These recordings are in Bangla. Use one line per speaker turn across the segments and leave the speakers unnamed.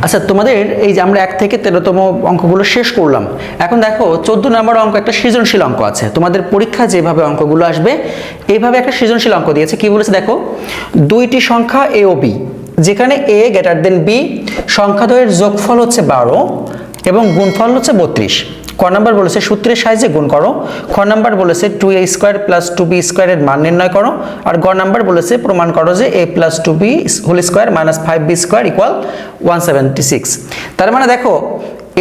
আচ্ছা, তোমাদের এই যে আমরা 1 থেকে 13তম অঙ্কগুলো শেষ করলাম, এখন দেখো 14 নম্বর অঙ্ক একটা সৃজনশীল অঙ্ক আছে। তোমাদের পরীক্ষা যেভাবে অঙ্কগুলো আসবে এইভাবে একটা সৃজনশীল অঙ্ক দিয়েছে। কি বলেছে দেখো, দুইটি সংখ্যা এ ও বি, যেখানে এ গ্রেটার দেন বি, সংখ্যাদ্বয়ের যোগফল হচ্ছে 12 এবং গুণফল হচ্ছে 32। ক নাম্বার বলেছে সূত্রের সাহায্যে গুণ করো। খ নাম্বার বলেছে 2a স্কোয়ার প্লাস 2b স্কোয়ারের মান নির্ণয় করো। আর গ নাম্বার বলেছে প্রমাণ করো যে a plus 2b whole square minus 5b square equal 176। তার মানে দেখো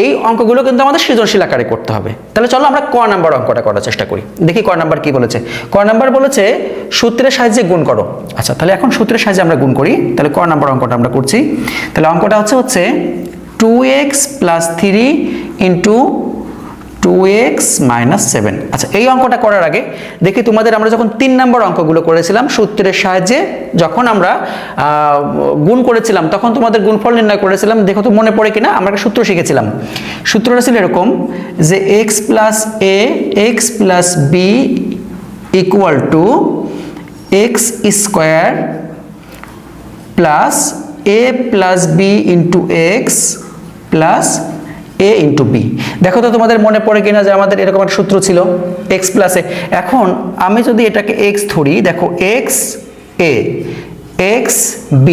এই অঙ্কগুলো কিন্তু আমাদের সৃজনশীল আকারে করতে হবে। তাহলে চলো আমরা ক নাম্বার অঙ্কটা করার চেষ্টা করি, দেখি ক নাম্বার কি বলেছে। ক নাম্বার বলেছে সূত্রের সাহায্যে গুণ করো। আচ্ছা, তাহলে এখন সূত্রের সাহায্যে আমরা গুণ করি। তাহলে ক নাম্বার অঙ্কটা আমরা করছি। তাহলে অঙ্কটা হচ্ছে 2x plus 3 into 2x minus 7। আচ্ছা, এই অঙ্কটা করার আগে দেখি তোমাদের আমরা যখন 3 নম্বর অঙ্কগুলো করেছিলাম সূত্রের সাহায্যে, যখন আমরা গুণ করেছিলাম তখন তোমাদের গুণফল নির্ণয় করেছিলাম, দেখো তো মনে পড়ে কিনা। আমরা একটা সূত্র শিখেছিলাম, সূত্রটা ছিল এরকম যে x plus a x plus b equal to x square plus a plus b into x plus a into B. দেখো তো তোমাদের মনে পড়ে কিনা যে আমাদের এরকম একটা সূত্র ছিল x প্লাস এ। এখন আমি যদি এটাকে x ধরি, দেখো x a x b,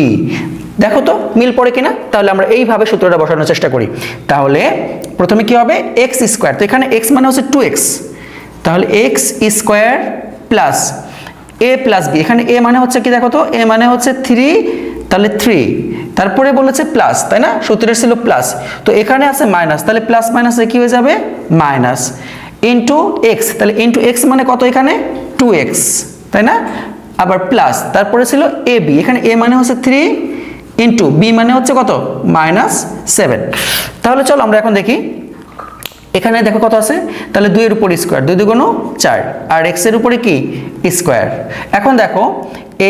দেখো তো মিল পড়ে কিনা। তাহলে আমরা এইভাবে সূত্রটা বসানোর চেষ্টা করি। তাহলে প্রথমে কি হবে, x স্কোয়ার, তো এখানে x মানে হচ্ছে 2x, তাহলে x square plus a plus b, এখানে a মানে হচ্ছে কি দেখো তো, a মানে হচ্ছে 3, তাহলে 3, তারপরে বলেছে প্লাস, তাই না, সূত্রের ছিল প্লাস, তো এখানে আছে মাইনাস, তাহলে প্লাস মাইনাসে কি হয়ে যাবে মাইনাস, ইন্টু এক্স, তাহলে ইন্টু এক্স মানে কত, এখানে 2x, তাই না, আবার প্লাস, তারপরে ছিল এ বি, এখানে এ মানে হচ্ছে 3 ইন্টু বি মানে হচ্ছে কত -7। তাহলে চলো আমরা এখন দেখি এখানে দেখো কত আছে, তাহলে 2 এর উপর স্কোয়ার, 2 2 গুণ 4, আর x এর উপরে কি স্কোয়ার। এখন দেখো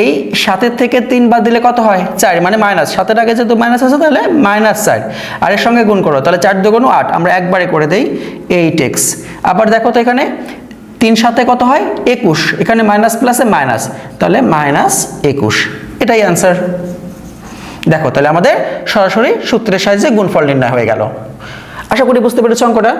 এই 7 থেকে 3 বাদ দিলে কত হয় 4, মানে মাইনাস, 7 এর আগে যেহেতু মাইনাস আছে তাহলে -4, আর এর সঙ্গে গুণ করো, তাহলে 4 2 গুণ 8, আমরা একবারে করে দেই 8x। আবার দেখো তো এখানে 3 7 কত হয় 21, এখানে মাইনাস প্লাসে মাইনাস, তাহলে -21, এটাই অ্যান্সার। দেখো তাহলে আমাদের সরাসরি সূত্রের সাহায্যে গুণফল নির্ণয় হয়ে গেল। আশা করি বুঝতে পেরেছো অঙ্কটা।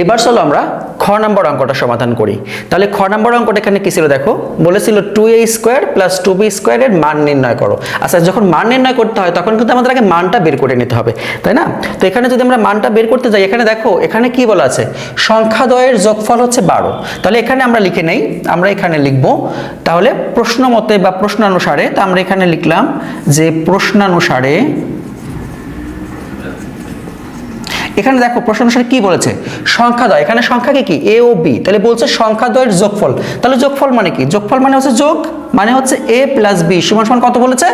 এবার চলো আমরা খ নম্বর অঙ্কটা সমাধান করি। তাহলে খ নম্বর অঙ্কটা এখানে কি ছিল দেখো, বলেছিল 2a স্কোয়ার প্লাস 2b স্কোয়ারের মান নির্ণয় করো। আচ্ছা, যখন মান নির্ণয় করতে হয় তখন কিন্তু আমাদের আগে মানটা বের করে নিতে হবে, তাই না। তো এখানে যদি আমরা মানটা বের করতে যাই, এখানে দেখো এখানে কি বলা আছে, সংখ্যাদ্বয়ের যোগফল হচ্ছে 12। তাহলে এখানে আমরা লিখে নেই, আমরা এখানে লিখব তাহলে প্রশ্ন মতে বা প্রশ্নানুসারে, তো আমরা এখানে লিখলাম যে প্রশ্নানুসারে, এখানে দেখো প্রশ্ন অনুসারে কি বলেছে, সংখ্যাদ্বয়, এখানে সংখ্যাকে কি a ও b, তাহলে বলছে সংখ্যাদ্বয়ের যোগফল। তাহলে যোগফল মানে কি, যোগফল মানে হচ্ছে যোগ, মানে হচ্ছে a প্লাস b সমান সমান কত বলেছে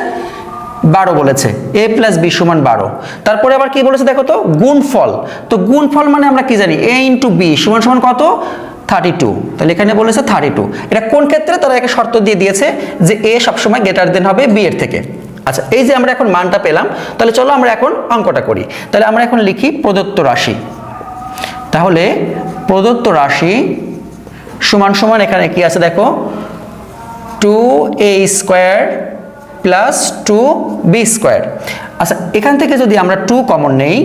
12 বলেছে, a প্লাস b সমান 12। তারপরে আবার কি বলেছে দেখো তো গুণফল, তো গুণফল মানে আমরা কি জানি a ইন্টু b সমান সমান কত 32, তাহলে এখানে বলেছে 32। এটা কোন ক্ষেত্রে, তারা একটা শর্ত দিয়ে দিয়েছে যে a সবসময় গ্রেটার দেন হবে b এর থেকে। আচ্ছা, এই যে আমরা এখন মানটা পেলাম, তাহলে চলো আমরা এখন অঙ্কটা করি। তাহলে আমরা এখন লিখি প্রদত্ত রাশি। তাহলে প্রদত্ত রাশি সমান সমান এখানে কি আছে দেখো 2a square plus 2b square. আচ্ছা, এখান থেকে যদি আমরা 2 কমন নেই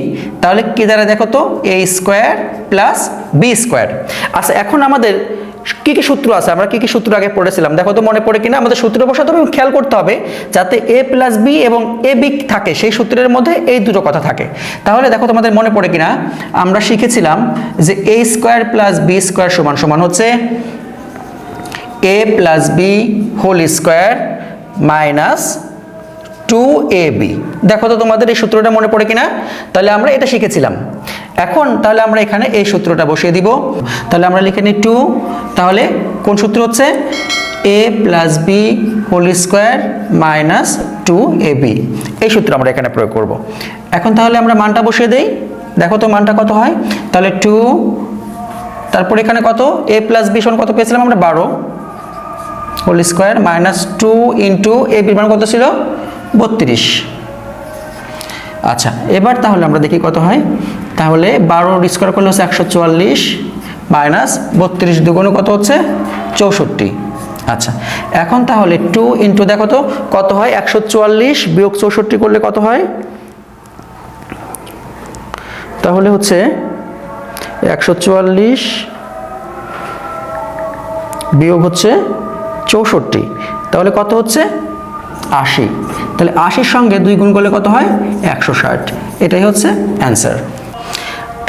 তাহলে কি দাঁড়ায় দেখো তো a square plus b square. আচ্ছা, এখন আমাদের কি কি সূত্র আছে, আমরা কি কি সূত্র আগে পড়েছিলাম দেখো তো মনে পড়ে কিনা। আমাদের সূত্র বসাতে হবে, খেয়াল করতে হবে যাতে a প্লাস b এবং a b থাকে, সেই সূত্রের মধ্যে এই দুটো কথা থাকে। তাহলে দেখো তোমাদের মনে পড়ে কিনা, আমরা শিখেছিলাম যে a square plus b square সমান সমান হচ্ছে a plus b whole square minus 2ab। দেখো তো তোমাদের এই সূত্রটা মনে পড়ে কিনা, তাহলে আমরা এটা শিখেছিলাম। এখন তাহলে আমরা এখানে এই সূত্রটা বসিয়ে দিব, তাহলে আমরা লিখে নিই 2, তাহলে কোন সূত্র হচ্ছে a plus b whole square minus 2ab, এই সূত্র আমরা এখানে প্রয়োগ করব। এখন তাহলে আমরা মানটা বসিয়ে দেই, দেখো তো মানটা কত হয়, তাহলে 2, তারপর এখানে কত a প্লাস b সমান কত পেয়েছিলাম আমরা 12 whole square minus 2 into a b মান কত ছিল 32। আচ্ছা, এবার তাহলে আমরা দেখি কত হয়, তাহলে 12 স্কোয়ার করলে হচ্ছে 144 মাইনাস 32 দুগুণ কত হচ্ছে 64। আচ্ছা, এখন তাহলে 2 ইন্টু দেখো তো কত হয়, 144 বিয়োগ 64 করলে কত হয়, তাহলে হচ্ছে 144 বিয়োগ হচ্ছে 64, তাহলে কত হচ্ছে 80। তাহলে 80-র সঙ্গে 2 গুণ করলে কত হয়, 160। এটাই হচ্ছে অ্যান্সার।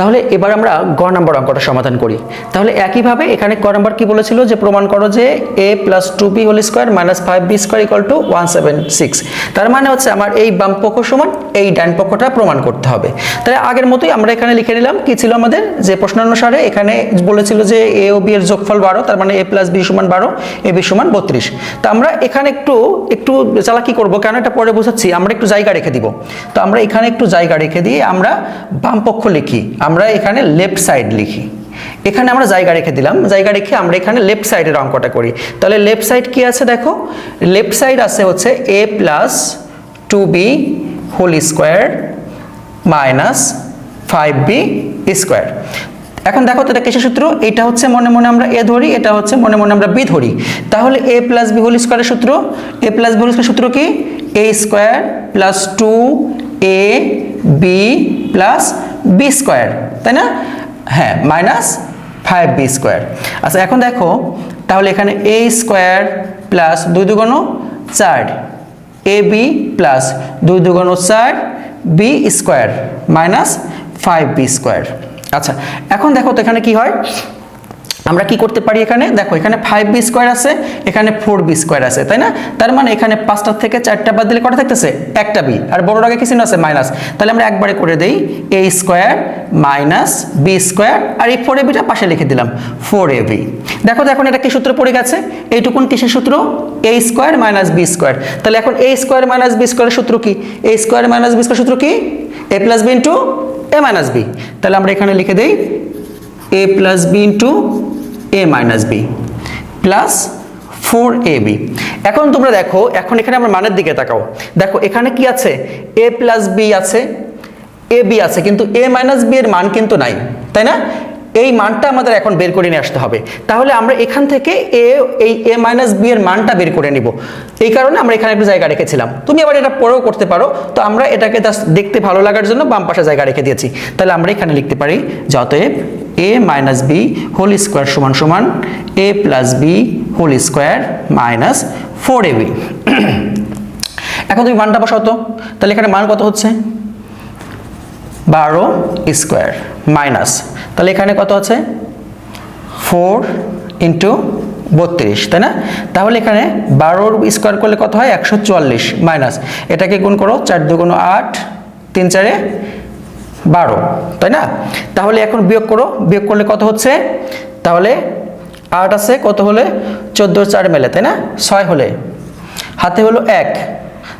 তাহলে এবার আমরা গ নাম্বার অঙ্কটা সমাধান করি। তাহলে একইভাবে এখানে ক নাম্বার কি বলেছিল, যে প্রমাণ করো যে a plus 2b whole square minus 5b square equal to 176। তার মানে হচ্ছে আমার এই বাম পক্ষ সমান এই ডান পক্ষটা প্রমাণ করতে হবে। তাহলে আগের মতোই আমরা এখানে লিখে নিলাম, কি ছিল আমাদের যে প্রশ্ন অনুসারে এখানে বলেছিল যে a ও b এর যোগফল 12, তার মানে a প্লাস b সমান 12, ab সমান 32। তো আমরা এখানে একটু চালাকি করব, কেন এটা পরে বোঝাচ্ছি, আমরা একটু জায়গা রেখে দিব। তো আমরা এখানে একটু জায়গা রেখে দিয়ে আমরা বাম পক্ষ লিখি, আমরা এখানে লেফট সাইড লিখি। এখানে আমরা জায়গা রেখে দিলাম, জায়গা রেখে আমরা এখানে লেফট সাইডের অঙ্কটা করি। তাহলে লেফট সাইড কি আছে দেখো, লেফট সাইড আছে হচ্ছে a plus 2b whole square minus 5b square. এখন দেখো তো এটা কিসের সূত্র, এটা হচ্ছে মনে মনে আমরা a ধরি, এটা হচ্ছে মনে মনে আমরা b ধরি। তাহলে a প্লাস b হোল স্কোয়ারের সূত্র, a প্লাস b হোল স্কোয়ারের সূত্র কি, a square plus 2ab plus b square, তাই না, হ্যাঁ, মাইনাস 5b স্কোয়ার। আচ্ছা এখন দেখো তাহলে এখানে a স্কোয়ার প্লাস 2 দুগুণ 4 ab প্লাস 2 দুগুণ 4 b square minus 5b square. আচ্ছা এখন দেখো তো এখানে কি হয়, আমরা কি করতে পারি, এখানে দেখো এখানে 5b স্কোয়ার আছে, এখানে 4b স্কোয়ার আছে, তাই না, তার মানে এখানে 5টা থেকে 4টা বাদ দিলে কটা থাকতেছে, একটা b, আর বড়র আগে কি চিহ্ন আছে, মাইনাস। তাহলে আমরা একবারে করে দেই a square minus b square, আর এই 4ab-টা পাশে লিখে দিলাম 4ab। দেখো তো এখন এটা কি সূত্র পড়ে গেছে, এইটুকুন কিসের সূত্র, a square minus b square. তাহলে এখন a স্কোয়ার মাইনাস b স্কোয়ারের সূত্র কি, a square minus b square সূত্র কি, a plus b into a minus b। তাহলে আমরা এখানে লিখে দেই a plus b into a minus b plus 4ab। এখন তোমরা দেখো, এখন এখানে আমরা মানের দিকে তাকাও, দেখো এখানে কি আছে, a প্লাস b আছে, ab আছে, কিন্তু a মাইনাস b এর মান কিন্তু নাই, তাই না, এই মানটা আমাদের এখন বের করে নিয়ে আসতে হবে। তাহলে আমরা এখান থেকে এই a মাইনাস b এর মানটা বের করে নিব, এই কারণে আমরা এখানে একটু জায়গা রেখেছিলাম। তুমি আবার এটা পরেও করতে পারো, তো আমরা এটাকে জাস্ট দেখতে ভালো লাগার জন্য বাম পাশে জায়গা রেখে দিয়েছি। তাহলে আমরা এখানে লিখতে পারি যে অতএব a minus b whole square সমান সমান a plus b whole square minus 4ab। এখন তুমি মানটা বসাও তো, তাহলে এখানে মান কত হচ্ছে, 12 স্কোয়ার মাইনাস, তাহলে এখানে কত আছে 4 ইন্টু 32, তাই না, তাহলে এখানে 12 স্কোয়ার করলে কত হয় 144 মাইনাস, এটাকে গুণ করো 4 দুগুণ 8 3 4 12, তাই না। তাহলে এখন বিয়োগ করো, বিয়োগ করলে কত হচ্ছে, তাহলে 8 আছে, কত হলে 14 4 মেলে, তাই না, 6 হলে হাতে হলো 1,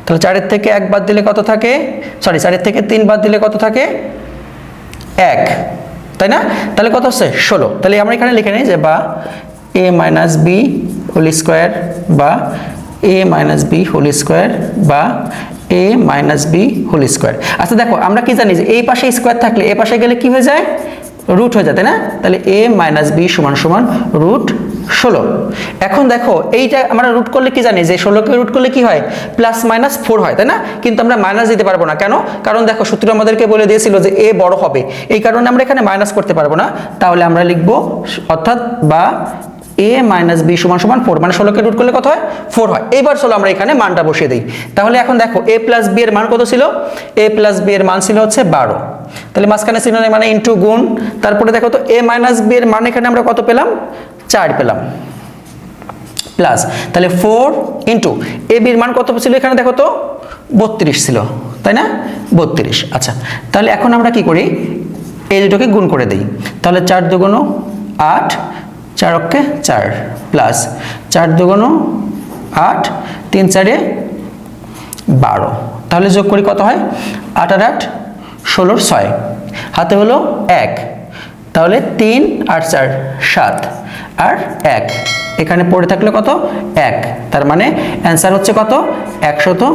তাহলে 4-এর থেকে 1 বাদ দিলে কত থাকে, সরি 4-এর থেকে 3 বাদ দিলে কত থাকে 1, তাই না, তাহলে কত হচ্ছে 16। তাহলে আমরা এখানে লিখে নিই যে বা a minus b whole square বা a minus b whole square বা a minus b whole square. আচ্ছা দেখো আমরা কি জানি যে এই পাশে স্কোয়ার থাকলে এ পাশে গেলে কি হয়ে যায়, রুট হয়ে যায়, তাই না, তাহলে a মাইনাস b সমান সমান রুট 16। এখন দেখো এইটা আমরা রুট করলে কি জানি যে 16কে রুট করলে কি হয়, প্লাস মাইনাস 4 হয়, তাই না, কিন্তু আমরা মাইনাস দিতে পারবো না, কেন, কারণ দেখো সূত্র আমাদেরকে বলে দিয়েছিল যে a বড় হবে, এই কারণে আমরা এখানে মাইনাস করতে পারবো না। তাহলে আমরা লিখবো অর্থাৎ বা a মাইনাস b সমান সমান 4, মানে 16কে রুট করলে কত হয় 4 হয়। এইবার চলো আমরা এখানে মানটা বসিয়ে দিই। তাহলে এখন দেখো a প্লাস b এর মান কত ছিল, a প্লাস b এর মান ছিল হচ্ছে 12, তাহলে মাঝখানে চিহ্ন নেই মানে ইন্টু গুণ, তারপরে দেখো তো a মাইনাস b এর মান এখানে আমরা কত পেলাম 4 পেলাম প্লাস, তাহলে 4 ইন্টু a b এর মান কত ছিল এখানে দেখো তো 32 ছিল, তাই না, 32। আচ্ছা তাহলে এখন আমরা কি করি, এই দুটোকে গুণ করে দিই, তাহলে 4 দুগুণ 8 4 অক্ষে 4 প্লাস 4 দুগুণ 8 3 4 12, তাহলে যোগ করি কত হয় 8 আর 8 16 6, হাতে হলো 1, তাহলে 3 আর 4 7 আর 1, এখানে পড়ে থাকলে কত 1, তার মানে অ্যান্সার হচ্ছে কত 100।